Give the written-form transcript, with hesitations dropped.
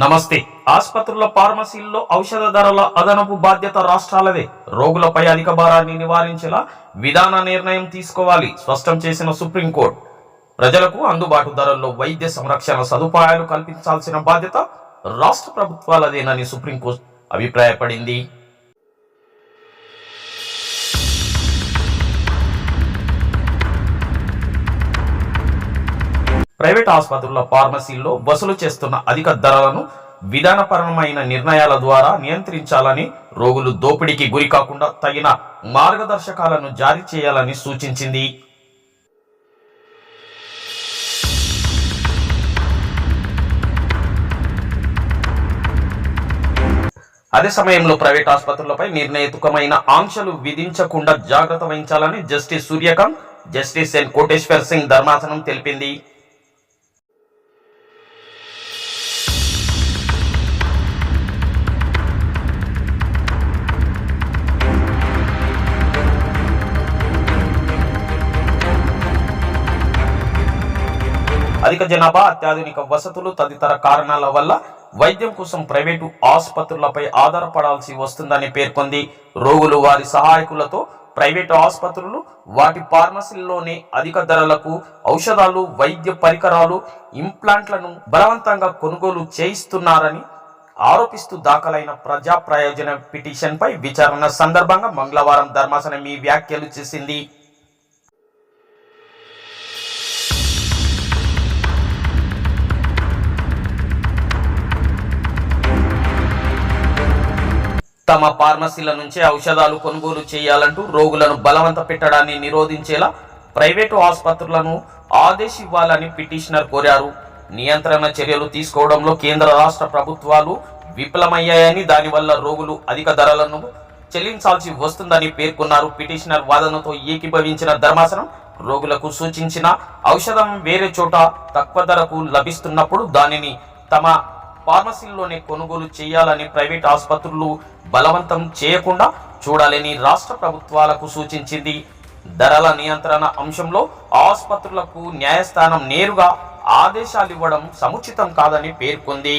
నమస్తే. ఆసుపత్రుల ఫార్మసీల్లో ఔషధ ధరల అదనపు బాధ్యత రాష్ట్రాలదే. రోగులపై అధిక భారాన్ని నివారించేలా విధాన నిర్ణయం తీసుకోవాలి స్పష్టం చేసిన సుప్రీంకోర్టు. ప్రజలకు అందుబాటు ధరల్లో వైద్య సంరక్షణ సదుపాయాలు కల్పించాల్సిన బాధ్యత రాష్ట్ర ప్రభుత్వాలదేనని సుప్రీంకోర్టు అభిప్రాయపడింది. ప్రైవేట్ ఆసుపత్రుల ఫార్మసీల్లో వసూలు చేస్తున్న అధిక ధరలను విధానపరమైన నిర్ణయాల ద్వారా నియంత్రించాలని, రోగులు దోపిడీకి గురి కాకుండా తగిన మార్గదర్శకాలను జారీ చేయాలని సూచించింది. అదే సమయంలో ప్రైవేట్ ఆసుపత్రులపై నిర్ణయాత్మకమైన ఆంక్షలు విధించకుండా జాగ్రత్త వహించాలని justice Suryakant, justice N Kotiswar Singh ధర్మాసనం తెలిపింది. అధిక జనాభా, అత్యాధునిక వసతులు తదితర కారణాల వల్ల వైద్యం కోసం ప్రైవేటు ఆసుపత్రులపై ఆధారపడాల్సి వస్తుందని పేర్కొంది. రోగులు వారి సహాయకులతో ప్రైవేటు ఆసుపత్రులు వాటి ఫార్మసీల్లోనే అధిక ధరలకు ఔషధాలు, వైద్య పరికరాలు, ఇంప్లాంట్లను బలవంతంగా కొనుగోలు చేయిస్తున్నారని ఆరోపిస్తూ దాఖలైన ప్రజా ప్రయోజన పిటిషన్పై విచారణ సందర్భంగా మంగళవారం ధర్మాసనం ఈ వ్యాఖ్యలు చేసింది. తమ ఫార్మసీల నుంచే ఔషధాలు కొనుగోలు చేయాలంటూ రోగులను బలవంత పెట్టడాన్ని నిరోధించేలా ప్రైవేటు ఆసుపత్రులను ఆదేశివ్వాలని పిటిషనర్ కోరారు. నియంత్రణ చర్యలు తీసుకోవడంలో కేంద్ర రాష్ట్ర ప్రభుత్వాలు విఫలమయ్యాయని, దానివల్ల రోగులు అధిక ధరలను చెల్లించాల్సి వస్తుందని పేర్కొన్నారు. పిటిషనర్ వాదనతో ఏకీభవించిన ధర్మాసనం రోగులకు సూచించిన ఔషధం వేరే చోట తక్కువ ధరకు లభిస్తున్నప్పుడు దానిని తమ ఫార్మసీల్లోనే కొనుగోలు చేయాలని ప్రైవేట్ ఆసుపత్రులు బలవంతం చేయకుండా చూడాలని రాష్ట్ర ప్రభుత్వాలకు సూచించింది. ధరల నియంత్రణ అంశంలో ఆసుపత్రులకు న్యాయస్థానం నేరుగా ఆదేశాలివ్వడం సముచితం కాదని పేర్కొంది.